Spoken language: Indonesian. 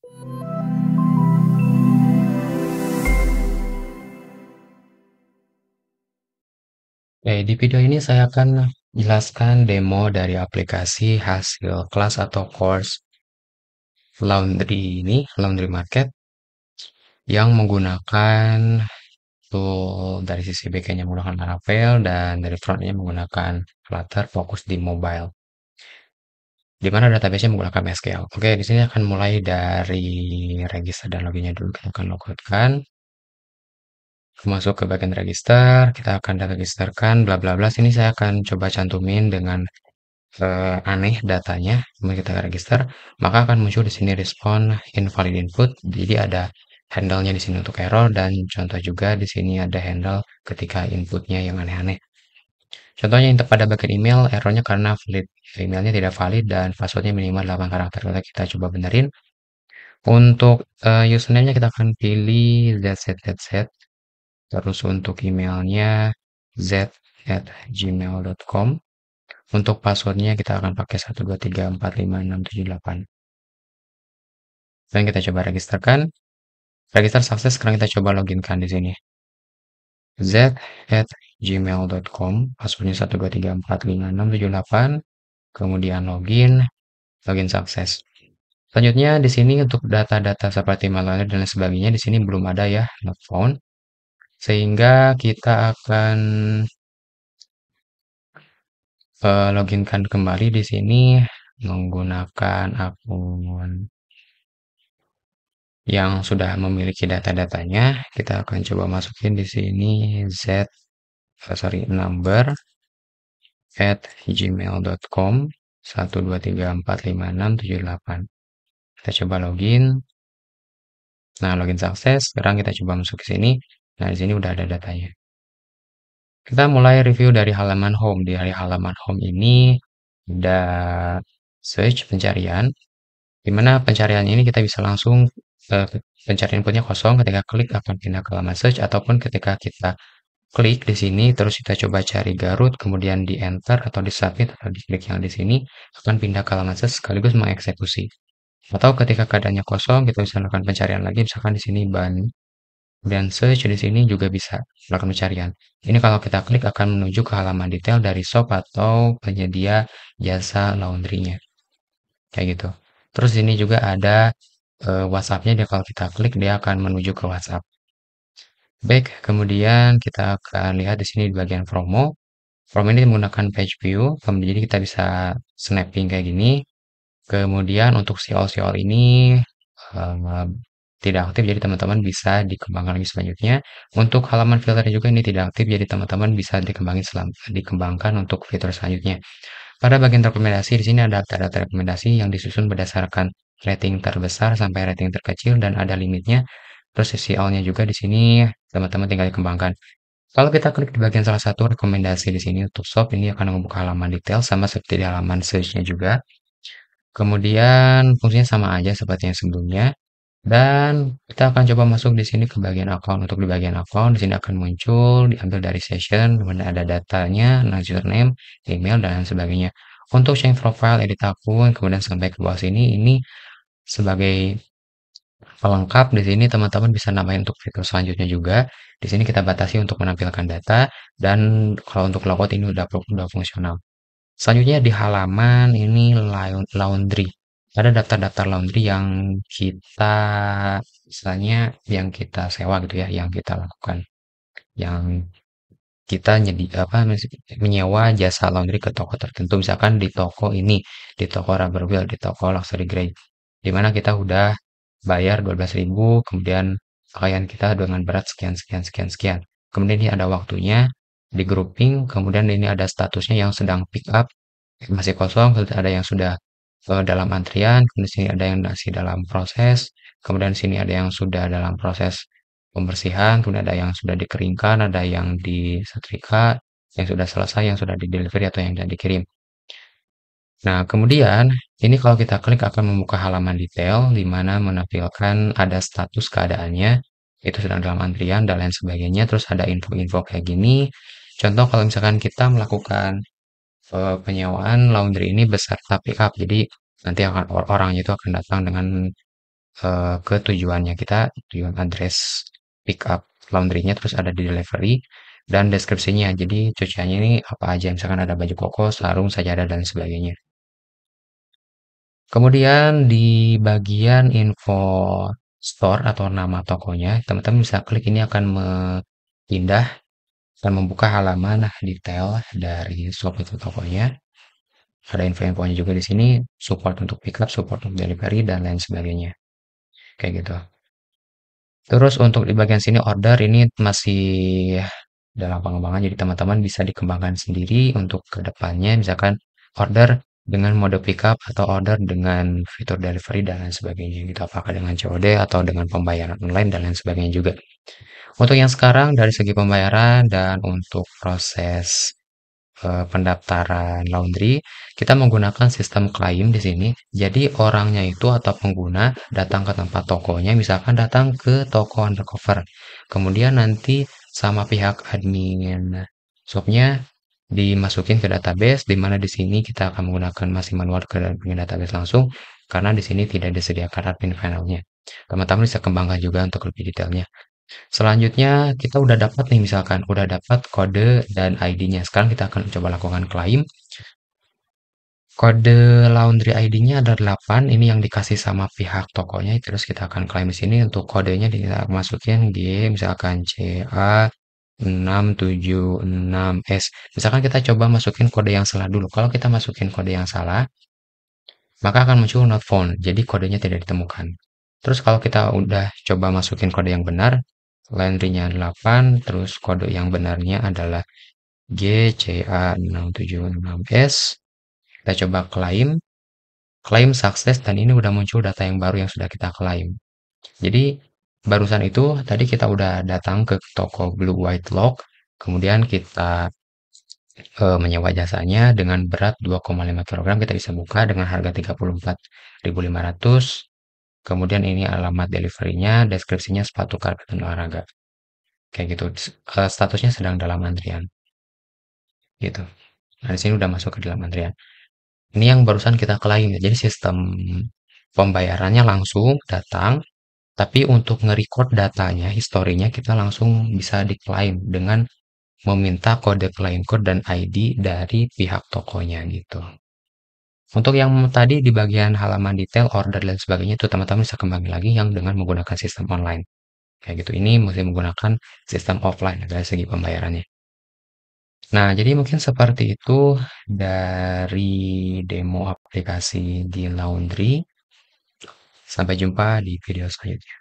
Oke, di video ini saya akan jelaskan demo dari aplikasi hasil kelas atau course Laundry Market yang menggunakan tool dari sisi backend-nya menggunakan Laravel dan dari front-nya menggunakan Flutter fokus di mobile. Di mana database-nya menggunakan MySQL. Oke, di sini akan mulai dari register dan loginnya dulu. Kita akan logoutkan. Masuk ke bagian register, kita akan registerkan bla bla bla. Sini saya akan coba cantumin dengan aneh datanya. Kemudian kita register, maka akan muncul di sini respon invalid input. Jadi ada handle-nya di sini untuk error dan contoh juga di sini ada handle ketika inputnya yang aneh-aneh. Contohnya pada bagian email, errornya karena valid emailnya tidak valid dan passwordnya minimal 8 karakter. Kita coba benerin. Untuk username-nya kita akan pilih ZZZZ. Terus untuk emailnya z@gmail.com. Untuk passwordnya kita akan pakai 123456788. Dan kita coba registerkan. Register sukses. Sekarang kita coba loginkan di sini. z@gmail.com. Passwordnya 123456788. Kemudian login sukses. Selanjutnya di sini untuk data-data seperti mail dan lain sebagainya di sini belum ada ya, not found. Sehingga kita akan loginkan kembali di sini menggunakan akun yang sudah memiliki data-datanya. Kita akan coba masukin di sini number at gmail.com 123456788. Kita coba login. Nah, login sukses. Sekarang kita coba masuk ke sini. Nah, di sini udah ada datanya. Kita mulai review dari halaman home. Di halaman home ini ada search pencarian, di mana pencarian ini kita bisa langsung pencarian inputnya kosong. Ketika klik akan pindah ke halaman search, ataupun ketika kita klik di sini terus kita coba cari Garut, kemudian di enter atau di submit atau di klik yang di sini akan pindah ke halaman search sekaligus mengeksekusi. Atau ketika keadaannya kosong kita bisa melakukan pencarian lagi, misalkan di sini ban dan search di sini juga bisa melakukan pencarian. Ini kalau kita klik akan menuju ke halaman detail dari shop atau penyedia jasa laundrynya. Kayak gitu. Terus ini juga ada WhatsApp-nya, dia kalau kita klik dia akan menuju ke WhatsApp. Baik, kemudian kita akan lihat di sini di bagian promo. Promo ini menggunakan page view, kemudian jadi kita bisa snapping kayak gini. Kemudian untuk siol-siol ini eh, tidak aktif, jadi teman-teman bisa dikembangkan lagi selanjutnya. Untuk halaman filter juga ini tidak aktif, jadi teman-teman bisa dikembangkan untuk fitur selanjutnya. Pada bagian rekomendasi di sini ada data rekomendasi yang disusun berdasarkan rating terbesar sampai rating terkecil dan ada limitnya. Terus CL-nya juga di sini teman-teman tinggal dikembangkan. Kalau kita klik di bagian salah satu rekomendasi di sini untuk shop, ini akan membuka halaman detail sama seperti di halaman search-nya juga. Kemudian fungsinya sama aja seperti yang sebelumnya. Dan kita akan coba masuk di sini ke bagian account. Untuk di bagian account, di sini akan muncul, diambil dari session, kemudian ada datanya, username, email, dan lain sebagainya. Untuk change profile, edit akun, kemudian sampai ke bawah sini, ini sebagai pelengkap. Di sini teman-teman bisa nambahin untuk fitur selanjutnya juga. Di sini kita batasi untuk menampilkan data, dan kalau untuk logout ini udah fungsional. Selanjutnya di halaman ini laundry. Ada daftar-daftar laundry yang kita misalnya yang kita sewa gitu ya, yang kita lakukan, yang kita menyewa jasa laundry ke toko tertentu, misalkan di toko ini, di toko Rubber Wheel, di toko Luxury Grey, di mana kita udah bayar 12.000, kemudian pakaian kita dengan berat sekian sekian sekian sekian. Kemudian ini ada waktunya di grouping, kemudian ini ada statusnya yang sedang pick up, masih kosong, ada yang sudah dalam antrian, kemudian sini ada yang masih dalam proses, kemudian sini ada yang sudah dalam proses pembersihan, kemudian ada yang sudah dikeringkan, ada yang disetrika, yang sudah selesai, yang sudah di delivery atau yang sudah dikirim. Nah, kemudian ini kalau kita klik akan membuka halaman detail di mana menampilkan ada status keadaannya, itu sedang dalam antrian dan lain sebagainya. Terus ada info-info kayak gini. Contoh kalau misalkan kita melakukan penyewaan laundry ini beserta pick up. Jadi nanti orangnya itu akan datang dengan ke tujuannya kita, tujuan address pick up laundrynya, terus ada di delivery dan deskripsinya. Jadi cuciannya ini apa aja, misalkan ada baju koko, sarung, sajadah dan sebagainya. Kemudian di bagian info store atau nama tokonya, teman-teman bisa klik ini akan pindah dan membuka halaman detail dari shop itu tokonya. Ada info-infonya juga di sini, support untuk pickup, support untuk delivery, dan lain sebagainya. Kayak gitu. Terus untuk di bagian sini order ini masih dalam pengembangan, jadi teman-teman bisa dikembangkan sendiri untuk ke depannya, misalkan order dengan mode pickup atau order dengan fitur delivery dan lain sebagainya gitu, apakah dengan COD atau dengan pembayaran online dan lain sebagainya juga. Untuk yang sekarang dari segi pembayaran dan untuk proses pendaftaran laundry, kita menggunakan sistem klaim di sini. Jadi orangnya itu atau pengguna datang ke tempat tokonya, misalkan datang ke toko undercover. Kemudian nanti sama pihak admin shopnya dimasukin ke database, di mana di sini kita akan menggunakan masih manual ke database langsung, karena di sini tidak disediakan admin panelnya. Teman-teman bisa kembangkan juga untuk lebih detailnya. Selanjutnya kita udah dapat nih misalkan udah dapat kode dan ID-nya. Sekarang kita akan coba lakukan klaim. Kode laundry ID-nya ada 8, ini yang dikasih sama pihak tokonya. Terus kita akan klaim di sini untuk kodenya kita masukin G misalkan CA676S. Misalkan kita coba masukin kode yang salah dulu. Kalau kita masukin kode yang salah, maka akan muncul not found. Jadi kodenya tidak ditemukan. Terus kalau kita udah coba masukin kode yang benar, laundry-nya 8, terus kode yang benarnya adalah GCA676S. Kita coba klaim, klaim sukses dan ini udah muncul data yang baru yang sudah kita klaim. Jadi barusan itu tadi kita udah datang ke toko Blue White Lock, kemudian kita menyewa jasanya dengan berat 2,5 kg kita bisa buka dengan harga 34.500. Kemudian ini alamat deliverynya, deskripsinya sepatu karpet dan olahraga. Kayak gitu. Statusnya sedang dalam antrian. Gitu. Nah, di sini udah masuk ke dalam antrian. Ini yang barusan kita klaim. Jadi sistem pembayarannya langsung datang, tapi untuk nge-record datanya, historinya kita langsung bisa diklaim dengan meminta kode claim code dan ID dari pihak tokonya gitu. Untuk yang tadi di bagian halaman detail, order dan sebagainya itu teman-teman bisa kembali lagi yang dengan menggunakan sistem online. Kayak gitu. Ini mesti menggunakan sistem offline dari segi pembayarannya. Nah, jadi mungkin seperti itu dari demo aplikasi di Laundry. Sampai jumpa di video selanjutnya.